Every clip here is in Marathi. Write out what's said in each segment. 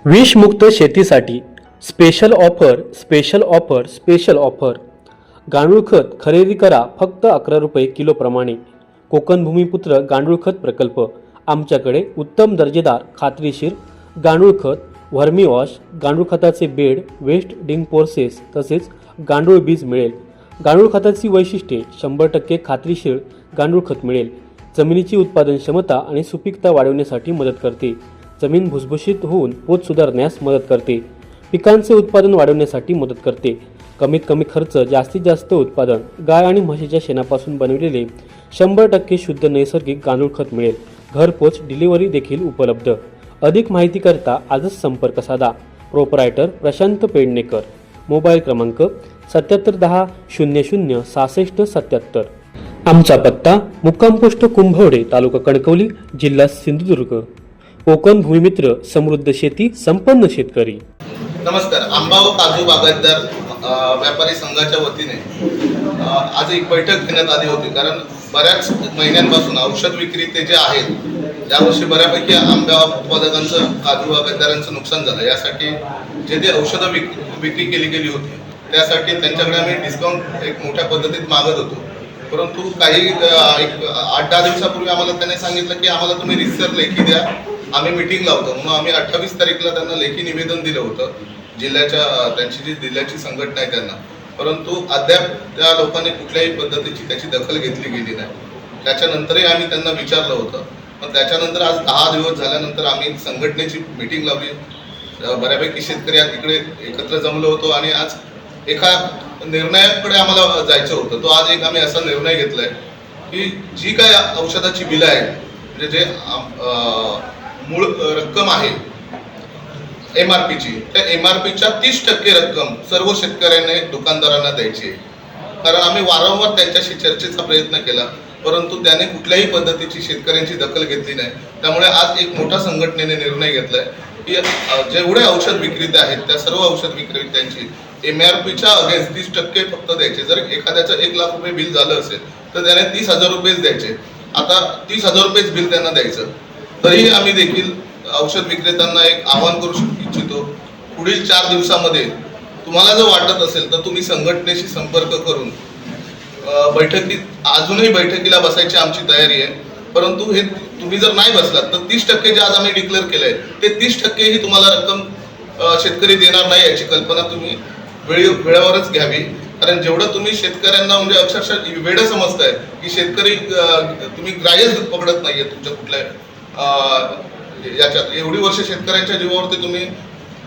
विषमुक्त शेतीसाठी special offer special offer special offer गांडूळ खत खरेदी करा फक्त 11 रुपये किलोप्रमाणे। कोकण भूमिपुत्र गांडूळ खत प्रकल्प। आमच्याकडे उत्तम दर्जेदार खात्रीशीर गांडूळ खत, व्हर्मी वॉश, गांडूळ खताचे बेड, वेस्ट डिंग प्रोसेस तसेच गांडूळ बीज मिळेल। गांडूळ खताची वैशिष्ट्ये 100% खात्रीशीर गांडूळ खत मिळेल। जमिनीची उत्पादन क्षमता आणि सुपीकता वाढवण्यासाठी मदत करते। जमीन भुसभुशीत होऊन पोत सुधारण्यास मदत करते। पिकांचे उत्पादन वाढवण्यासाठी मदत करते। कमीत कमी खर्च जास्तीत जास्त उत्पादन। गाय आणि म्हशीच्या शेणापासून बनविलेले 100% शुद्ध नैसर्गिक गांडूळ खत मिळेल। घरपोच डिलिव्हरी देखील उपलब्ध। अधिक माहिती करता आजच संपर्क साधा। प्रोप्रायटर प्रशांत पेडणेकर। मोबाईल क्रमांक 7710 00 66 77। आमचा पत्ता मुक्काम पोस्ट कुंभवडे, तालुका कणकवली, जिल्हा सिंधुदुर्ग। कोकण भूमिमित्र समृद्ध शेती संपन्न शेतकरी। नमस्कार। आंबा व काजू बागायतदार व्यापारी संघाच्या वतीने आज एक बैठक घेण्यात आली होती। कारण बऱ्याच महिन्यांपासून औषध विक्रेते जे आहेत यावर्षी बऱ्यापैकी आंबा उत्पादकांचं, काजू बागायतदारांचं नुकसान झालं। यासाठी जे औषधं विक्री केली गेली होती त्यासाठी त्यांच्याकडे आम्ही डिस्काउंट एक मोठ्या पद्धतीत मागत होतो। परंतु काही एक 8-10 दिवसापूर्वी आम्हाला त्यांनी सांगितलं की आम्हाला तुम्ही रितसर लेखी द्या, आम्ही मीटिंग लावतो। म्हणून आम्ही 28 तारीखला त्यांना लेखी निवेदन दिलं होतं जिल्ह्याच्या, त्यांची जी जिल्ह्याची संघटना आहे त्यांना। परंतु अद्याप त्या लोकांनी कुठल्याही पद्धतीची त्याची दखल घेतली गेली नाही। त्याच्यानंतरही आम्ही त्यांना विचारलं होतं, पण त्याच्यानंतर आज 10 दिवस झाल्यानंतर आम्ही संघटनेची मीटिंग लावली। बऱ्यापैकी शेतकरी आज इकडे एकत्र जमलो होतो आणि आज एका निर्णयाकडे आम्हाला जायचं होतं। तो आज एक आम्ही असा निर्णय घेतलाय की जी काय औषधाची बिलं आहेत, म्हणजे जे मूळ रक्कम आहे MRPची, त्या MRPच्या 30% रक्कम सर्व शेतकऱ्यांनी दुकानदारांना द्यायची आहे। कारण आम्ही वारंवार त्यांच्याशी चर्चेचा प्रयत्न केला, परंतु त्याने कुठल्याही पद्धतीची शेतकऱ्यांची दखल घेतली नाही। त्यामुळे आज एक मोठा संघटनेने निर्णय घेतलाय की जेवढे औषध विक्रेते आहेत त्या सर्व औषध विक्रेत्यांची MRPच्या अगेन्स्ट 30% फक्त द्यायचे। जर एखाद्याचं 1 लाख रुपये बिल झालं असेल तर त्याने 30,000 रुपयेच द्यायचे। आता 30,000 रुपयेच बिल त्यांना द्यायचं। तरीही आम्ही देखील औषध विक्रेत्यांना एक आवाहन करू इच्छितो, पुढील 4 दिवसामध्ये तुम्हाला जर वाटत असेल तर तुम्ही संघटनेशी संपर्क करून अजूनही बैठकीला बसायची आमची तयारी आहे। परंतु हे तुम्ही जर नाही बसलात तर 30% जे आज आम्ही डिक्लेअर केलंय ते 30% ही तुम्हाला रक्कम शेतकरी देणार नाही याची कल्पना तुम्ही वेळेवरच घ्यावी। कारण जेवढं तुम्ही शेतकऱ्यांना म्हणजे अक्षरशः वेडं समजताय की शेतकरी तुम्ही ग्राह्यच पकडत नाहीये तुमच्या कुठल्या याच्यात। एवढी वर्ष शेतकऱ्यांच्या जीवावरती तुम्ही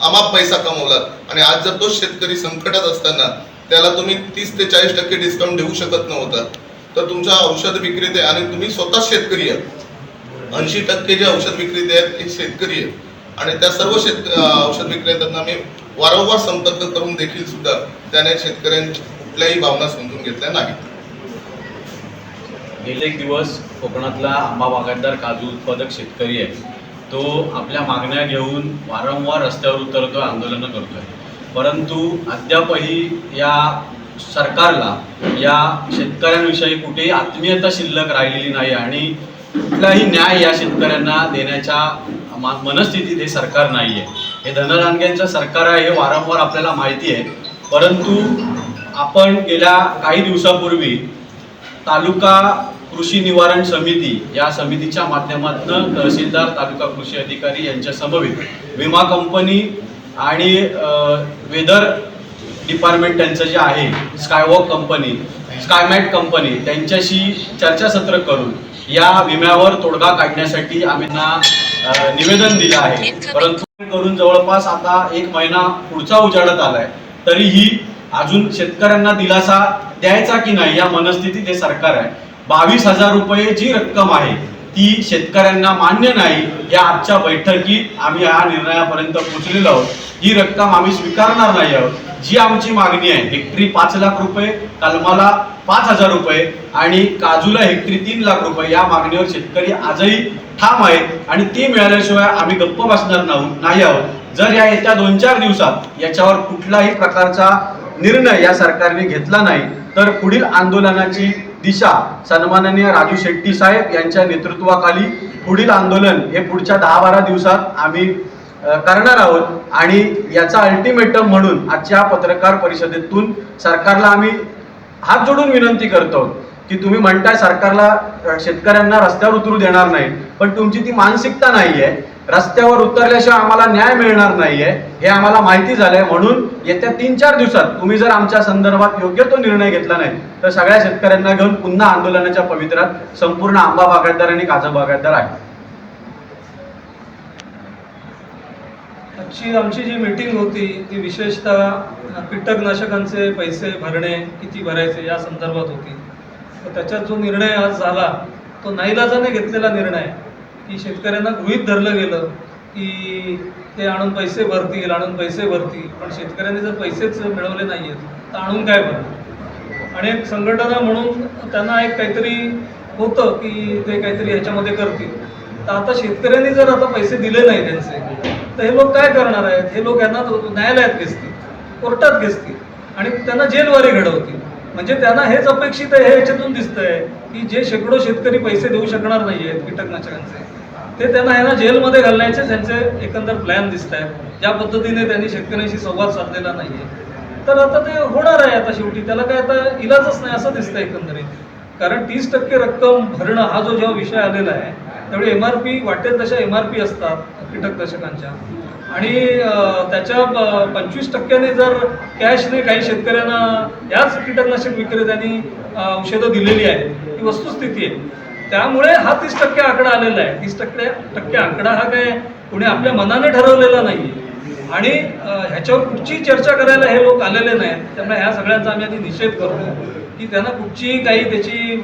अमाप पैसा कमवलात आणि आज जर तोच शेतकरी संकटात असताना त्याला तुम्ही 30 ते 40% डिस्काउंट देऊ शकत नव्हता, तर तुमच्या औषध विक्रेते आणि तुम्ही स्वतः शेतकरी आहात। 80% जे औषध विक्रेते आहेत ते शेतकरी आहेत आणि त्या सर्व औषध विक्रेत्यांना आम्ही वारंवार संपर्क करून देखील सुद्धा त्याने शेतकऱ्यांची कुठल्याही भावना समजून घेतल्या नाहीत। गेले एक दिवस कोकणातला आंबा बागायतदार, काजू उत्पादक शेतकरी आहे, तो आपल्या मागण्या घेऊन वारंवार रस्त्यावर उतरतोय, आंदोलनं करतोय। परंतु अद्यापही या सरकारला या शेतकऱ्यांविषयी कुठेही आत्मीयता शिल्लक राहिलेली नाही आणि कुठलाही न्याय या शेतकऱ्यांना देण्याच्या मनस्थितीत हे सरकार नाही आहे। हे धनरानग्यांचं सरकार आहे हे वारंवार आपल्याला माहिती आहे। परंतु आपण गेल्या काही दिवसापूर्वी तालुका कृषी निवारण समिती या समितीच्या माध्यमातून तहसीलदार, तालुका कृषी अधिकारी यांच्या समवेत विमा कंपनी आणि वेदर डिपार्टमेंट त्यांचं जे आहे, स्कायवॉक कंपनी, स्कायमॅट कंपनी, त्यांच्याशी चर्चासत्र करून या विम्यावर तोडगा काढण्यासाठी आम्ही निवेदन दिलं आहे। परंतु करून जवळपास आता 1 महिना पुढचा उजाडत आलाय, तरीही अजून शेतकऱ्यांना दिलासा द्यायचा की नाही या मनस्थितीत हे सरकार आहे। 22,000 रुपये जी रक्कम आहे ती शेतकऱ्यांना मान्य नाही। या आजच्या बैठकीत आम्ही या निर्णयापर्यंत पोहोचलेलो आहोत। ही रक्कम आम्ही स्वीकारणार नाही आहोत। जी आमची मागणी आहे, हेक्टरी 5 लाख रुपये, कलमाला 5,000 रुपये आणि काजूला हेक्टरी 3 लाख रुपये, या मागणीवर शेतकरी आजही ठाम आहेत आणि ती मिळाल्याशिवाय आम्ही गप्प बसणार नाही आहोत। जर या येत्या 2-4 दिवसात याच्यावर कुठलाही प्रकारचा निर्णय या सरकारने घेतला नाही तर पुढील आंदोलनाची दिशा सन्माननीय राजू शेट्टी साहेब यांच्या नेतृत्वाखाली पुढील आंदोलन हे पुढच्या 10-12 दिवसात आम्ही करणार आहोत आणि याचा अल्टिमेटम म्हणून आजच्या पत्रकार परिषदेतून सरकारला आम्ही हात जोडून विनंती करतो की तुम्ही म्हणताय सरकारला शेतकऱ्यांना रस्त्यावर उतरू देणार नाही, पण तुमची ती मानसिकता नाहीये. रस्त्यावर उतरल्याशिवाय आम्हाला न्याय मिळणार नाहीये हे आम्हाला माहिती झालंय. म्हणून येत्या 3-4 दिवसात तुम्ही जर आमच्या संदर्भात योग्य तो निर्णय घेतला नाही तर सगळ्या शेतकऱ्यांना घेऊन पुन्हा आंदोलनाच्या पवित्र्यात संपूर्ण आंबा बागायतदार आणि काजू बागायतदार आहे. आमची जी मीटिंग होती ती विशेषतः कीटकनाशकांचे पैसे भरणे किती भरायचे या संदर्भात होती. तर त्याच्यात जो निर्णय आज झाला तो नाईलाजाने घेतलेला निर्णय की शेतकऱ्यांना गृहीत धरलं गेलं की ते आणून पैसे भरतील पण शेतकऱ्यांनी जर पैसेच मिळवले नाही आहेत तर आणून काय भरतील. आणि एक संघटना म्हणून त्यांना एक काहीतरी होतं की ते काहीतरी ह्याच्यामध्ये करतील. तर आता शेतकऱ्यांनी जर आता पैसे दिले नाही त्यांचे तर हे लोक काय करणार आहेत. हे लोक यांना न्यायालयात घेसतील, कोर्टात घेसतील आणि त्यांना जेलवारी घडवतील. म्हणजे त्यांना हेच अपेक्षित आहे. हे याच्यातून दिसतंय की जे शेकडो शेतकरी पैसे देऊ शकणार नाही आहेत कीटकनाशकांचे ते त्यांना ह्यांना जेलमध्ये घालण्याचे त्यांचे एकंदर प्लॅन दिसत आहेत. ज्या पद्धतीने त्यांनी शेतकऱ्यांशी संवाद साधलेला नाहीये तर आता ते होणार आहे. आता शेवटी त्याला काय आता इलाजच नाही असं दिसतंय एकंदरीत. कारण 30% रक्कम भरणं हा जो जेव्हा विषय आलेला आहे त्यावेळी MRP वाटेल तशा MRP असतात कीटकनाशकांच्या आणि त्याच्या 25% जर कॅशने काही शेतकऱ्यांना याच कीटकनाशक विक्रेत्यांनी औषधं दिलेली आहेत ही वस्तुस्थिती आहे. त्यामुळे हा 30% आकडा आलेला आहे. 30% आकडा हा काय कोणी आपल्या मनाने ठरवलेला नाही आणि ह्याच्यावर कुठचीही चर्चा करायला हे लोक आलेले नाहीत. त्यामुळे ह्या सगळ्यांचा आम्ही आधी निषेध करतो की त्यांना कुठचीही काही त्याची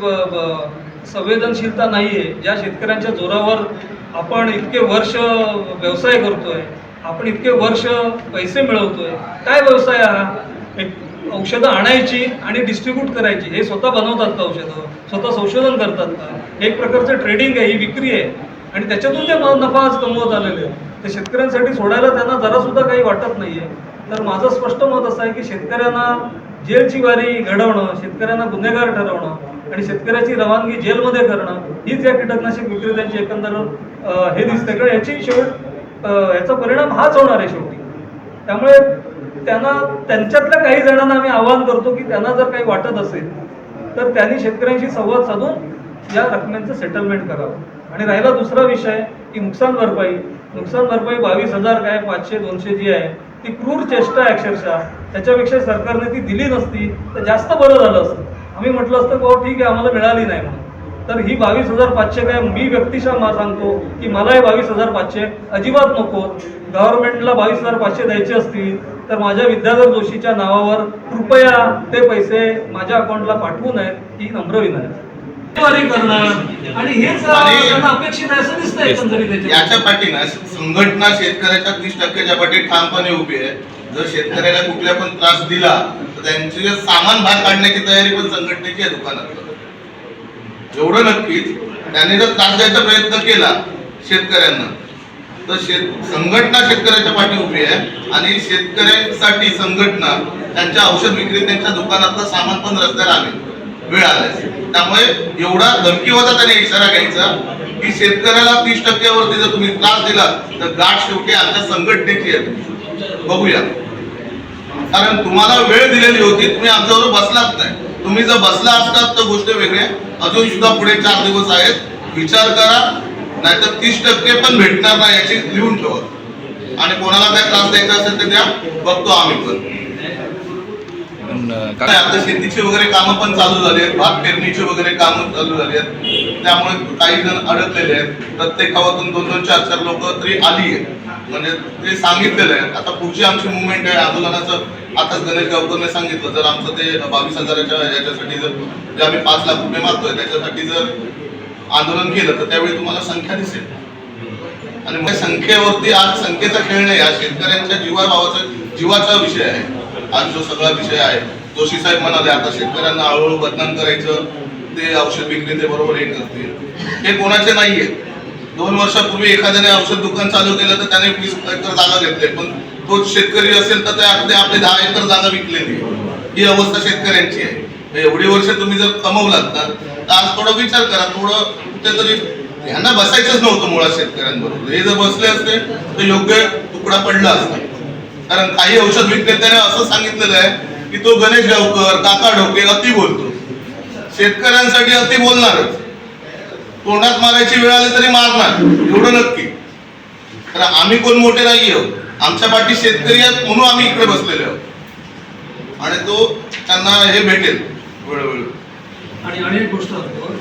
संवेदनशीलता नाही आहे. ज्या शेतकऱ्यांच्या जोरावर आपण इतके वर्ष व्यवसाय करतोय, आपण इतके वर्ष पैसे मिळवतोय, काय व्यवसाय हा? एक औषधं आणायची आणि डिस्ट्रीब्यूट करायची. हे स्वतः बनवतात का औषधं? स्वतः संशोधन करतात का? एक प्रकारचं ट्रेडिंग आहे, ही विक्री आहे आणि त्याच्यातून ते नफा आज कमवत आलेले आहेत. ते शेतकऱ्यांसाठी सोडायला त्यांना जरासुद्धा काही वाटत नाहीये. तर माझं स्पष्ट मत असं आहे की शेतकऱ्यांना जेलची वारी घडवणं, शेतकऱ्यांना गुन्हेगार ठरवणं आणि शेतकऱ्याची रवानगी जेलमध्ये करणं हीच या कीटकनाशक विक्रेत्यांची एकंदर हे दिसते. कारण याचा परिणाम हाच होणार आहे शेवटी. त्यामुळे त्यांच्यातल्या काही जणांना आम्ही आवाहन करतो की त्यांना जर काही वाटत असेल तर त्यांनी शेतकऱ्यांशी संवाद साधून या रकमेचं सेटलमेंट करावं. आणि राहिला दुसरा विषय की नुकसान भरपाई 22,000 काय 500-200 जी आहे ती क्रूर चेष्टा आहे अक्षरशः. त्याच्यापेक्षा सरकारने ती दिली नसती तर जास्त बरं झालं असतं. आम्ही म्हटलं असतं की ठीक आहे आम्हाला मिळाली नाही म्हणून. तर ही 22,500 काय मी व्यक्तिशः सांगतो की मला हे 22,500 अजिबात नको. गव्हर्नमेंटला 22,500 द्यायचे असतील तर माझ्या विद्याधर जोशीच्या नावावर कृपया ते पैसे माझ्या अकाउंटला पाठवू नयेत ही नम्र विनंती. आणि हेच त्यांना अपेक्षित आहे असं दिसतंय एकंदरीत. याच्या पाठीनं संघटना शेतकऱ्याच्या 30%च्या पाठी ठामपणे उभी आहे. जर शेतकऱ्याला कुठल्या पण त्रास दिला तर त्यांचे सामान बाहेर काढण्याची तयारी पण संघटनेची आहे दुकानात. एवढं नक्कीच त्यांनी जर त्रास द्यायचा प्रयत्न केला शेतकऱ्यांना तर संघटना शेतकऱ्याच्या पाठी उभी आहे आणि शेतकऱ्यांसाठी संघटना त्यांच्या औषध विक्रेत्यांच्या दुकानातलं सामान पण रस्त्यावर आले वेळ आलाय. त्यामुळे एवढा धमकीवजा त्याने इशारा घ्यायचा की शेतकऱ्याला 30% वरती जर तुम्ही त्रास दिला तर गाठ शेवटी आमच्या संघटनेची आहे. बघूया. कारण तुम्हाला वेळ दिलेली होती, तुम्ही आमच्याबरोबर बसलाच नाही. तुम्ही जर बसला असतात तर गोष्ट वेगळी. अजून सुद्धा पुढे 4 दिवस आहेत, विचार करा. नाहीतर 30% पण भेटणार नाही याची लिहून ठेवा. आणि कोणाला काय त्रास द्यायचा असेल तर द्या, बघतो आम्ही पण. आता शेतीची वगैरे कामं पण चालू झाली आहेत, भात पेरणीची वगैरे कामं चालू झाली आहेत. त्यामुळे काही जण अडकलेले आहेत. प्रत्येक गावातून 2-2, 4-4 लोक तरी आली आहेत. म्हणजे ते सांगितलेलं आहे. आता पुढची आमची मुवमेंट आहे आंदोलनाचं. आताच गणेश गावकरने सांगितलं जर आमचं ते 22,000च्या याच्यासाठी जर जे आम्ही 5 लाख रुपये मागतोय त्याच्यासाठी जर आंदोलन केलं तर त्यावेळी तुम्हाला संख्या दिसेल. आणि मग संख्येवरती आज संख्येचा खेळ नाही, हा शेतकऱ्यांच्या जीवाचा विषय आहे. आज जो सगळा विषय आहे जोशी साहेब म्हणाले आता शेतकऱ्यांना हळूहळू बदनाम करायचं, ते औषध विक्रेते बरोबर हे करतील. हे कोणाचे नाहीये. 2 वर्षापूर्वी एखाद्याने औषध दुकान चालू केलं तर त्याने 20 एकर जागा घेतली, पण तो शेतकरी असेल तर ते आपली 10 एकर जागा विकलेली. ही अवस्था शेतकऱ्यांची आहे. एवढी वर्ष तुम्ही जर कमवलात ना तर आज थोडा विचार करा. थोडं कुठेतरी ह्यांना बसायचंच नव्हतं मुळात शेतकऱ्यांबरोबर. हे जर बसले असते तर योग्य तुकडा पडला असता. कारण काही औषध विक्रेत्याने असं सांगितलेलं आहे की तो गणेश गावकर, काका ढोके अति बोलतो. शेतकऱ्यांसाठी अति बोलणारच, तोंडात मारायची वेळ आली तरी मारणार, एवढं नक्की. तर आम्ही कोण मोठे नाही आहोत, आमच्या पाठी शेतकरी आहेत म्हणून आम्ही इकडे बसलेले आहोत. आणि तो त्यांना हे भेटेल वेळोवेळी. आणि एक गोष्ट असतो,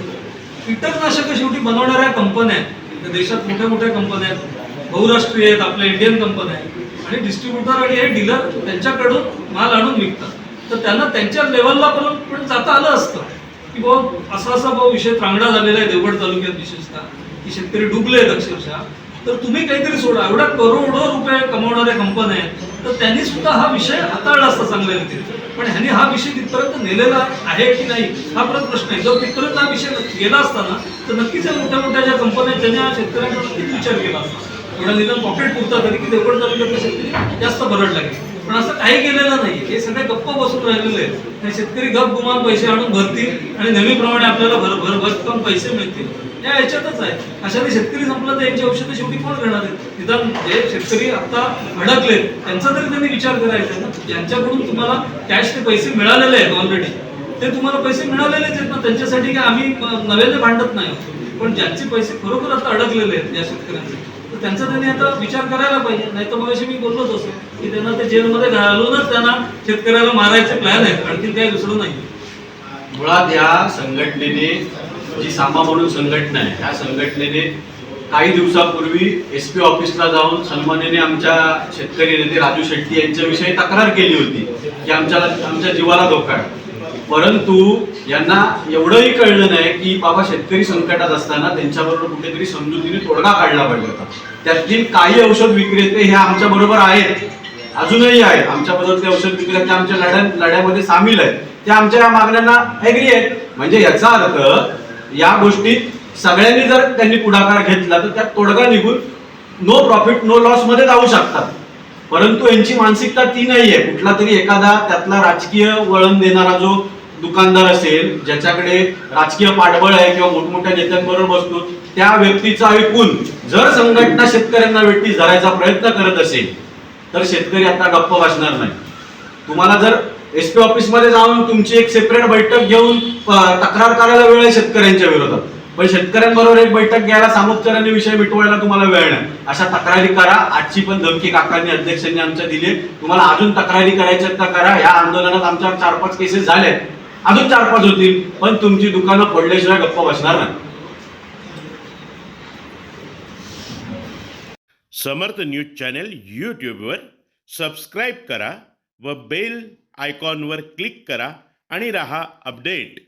कीटकनाशक शेवटी बनवणाऱ्या कंपन्या आहेत, देशात मोठ्या मोठ्या कंपन्या आहेत, बहुराष्ट्रीय आहेत, आपल्या इंडियन कंपन्या आहेत, आणि डिस्ट्रीब्युटर आणि हे डीलर त्यांच्याकडून माल आणून विकतात. तर त्यांना त्यांच्या लेवलला पण जाता आलं असतं की बाबा असा विषय त्रांगडा झालेला आहे देवगड तालुक्यात विशेषतः, की शेतकरी डुबले आहेत अक्षरशः, तर तुम्ही काहीतरी सोडा. एवढ्या करोडो रुपये कमवणाऱ्या कंपन्या आहेत, तर त्यांनी सुद्धा हा विषय हाताळला असता चांगल्या रीतीने. पण ह्यांनी हा विषय तिथपर्यंत नेलेला आहे की नाही हा परत प्रश्न आहे. जर तिथपर्यंत हा विषय गेला असताना तर नक्कीच या मोठ्या मोठ्या ज्या कंपन्या आहेत त्यांनी शेतकऱ्यांचा नक्कीच विचार केला असता. एवढा निदान पॉकेट पुरता तरी की देवगड तालुक्यातले शेतकरी जास्त भरड लागेल. पण असं काही केलेलं नाही. हे सगळे गप्प बसून राहिलेले आहेत. हे शेतकरी गप गुमान पैसे आणून भरतील आणि नेहमीप्रमाणे आपल्याला भरभरून पैसे मिळतील, या याच्यातच आहे. अशाने शेतकरी संपला तर यांची औषधं शेवटी कोण घेणार आहेत? निदान जे शेतकरी आता अडकले त्यांचा तरी त्यांनी विचार करायचा आहे ना. ज्यांच्याकडून तुम्हाला कॅश ते पैसे मिळालेले आहेत ऑलरेडी, ते तुम्हाला पैसे मिळालेलेच आहेत ना. त्यांच्यासाठी काय आम्ही नव्याने भांडत नाही. पण ज्यांचे पैसे खरोखर आता अडकलेले आहेत या शेतकऱ्यांचे, तर त्यांचा त्यांनी आता विचार करायला पाहिजे. नाही तर मग मी बोललोच असं की त्यांना ते जेलमध्ये घालूनच त्यांना शेतकऱ्याला मारायचे प्लॅन आहेत, आणखी काही दुसरं नाही. मुळात या संघटनेने जी सामा म्हणून संघटना आहे, त्या संघटनेने काही दिवसापूर्वी SP ऑफिसला जाऊन सन्माननीय आमच्या शेतकरी नेते राजू शेट्टी यांच्याविषयी तक्रार केली होती की आमच्या जीवाला धोका आहे. परंतु यांना एवढंही कळलं नाही की बाबा शेतकरी संकटात असताना त्यांच्याबरोबर कुठेतरी समजुतीने तोडगा काढला पाहिजे होता. त्यातील काही औषध विक्रेते हे आमच्या बरोबर आहेत, अजूनही आहेत. आमच्या बरोबर ते औषध विक्रेते आमच्या लढ्यामध्ये सामील आहेत, ते आमच्या या मागण्यांना ऍग्री आहेत. म्हणजे याचा अर्थ या गोष्टीत सगळ्यांनी जर त्यांनी पुढाकार घेतला तर त्यात तोडगा निघून नो प्रॉफिट नो लॉस मध्ये जाऊ शकतात. परंतु यांची मानसिकता ती नाहीये. कुठला तरी एखादा त्यातला राजकीय वळण देणारा जो दुकानदार असेल, ज्याच्याकडे राजकीय पाठबळ आहे किंवा मोठमोठ्या नेत्यांबरोबर बसतो, त्या व्यक्तीचा ऐकून जर संघटना शेतकऱ्यांना वेठीस धरायचा प्रयत्न करत असेल तर शेतकरी आता गप्प बसणार नाही. तुम्हाला जर SP ऑफिस मध्ये जाऊन तुमची एक सेपरेट बैठक घेऊन तक्रार करायला वेळ आहे शेतकऱ्यांच्या विरोधात, पण शेतकऱ्यांबरोबर एक बैठक घ्यायला सामोपचाराने विषय मिटवायला तुम्हाला वेळ नाही. अशा तक्रारी करा. आजची पण धमकी काकांनी अध्यक्षांनी आमच्या दिली. तुम्हाला अजून तक्रारी करायच्या तर करा. या आंदोलनात आमच्या 4-5 केसेस झाल्या, अजून 4-5 होतील, पण तुमची दुकानं फोडल्याशिवाय गप्प बसणार नाही. समर्थ न्यूज चॅनल यूट्यूबवर सबस्क्राईब करा व बेल आयकॉनवर क्लिक करा आणि रहा अपडेट.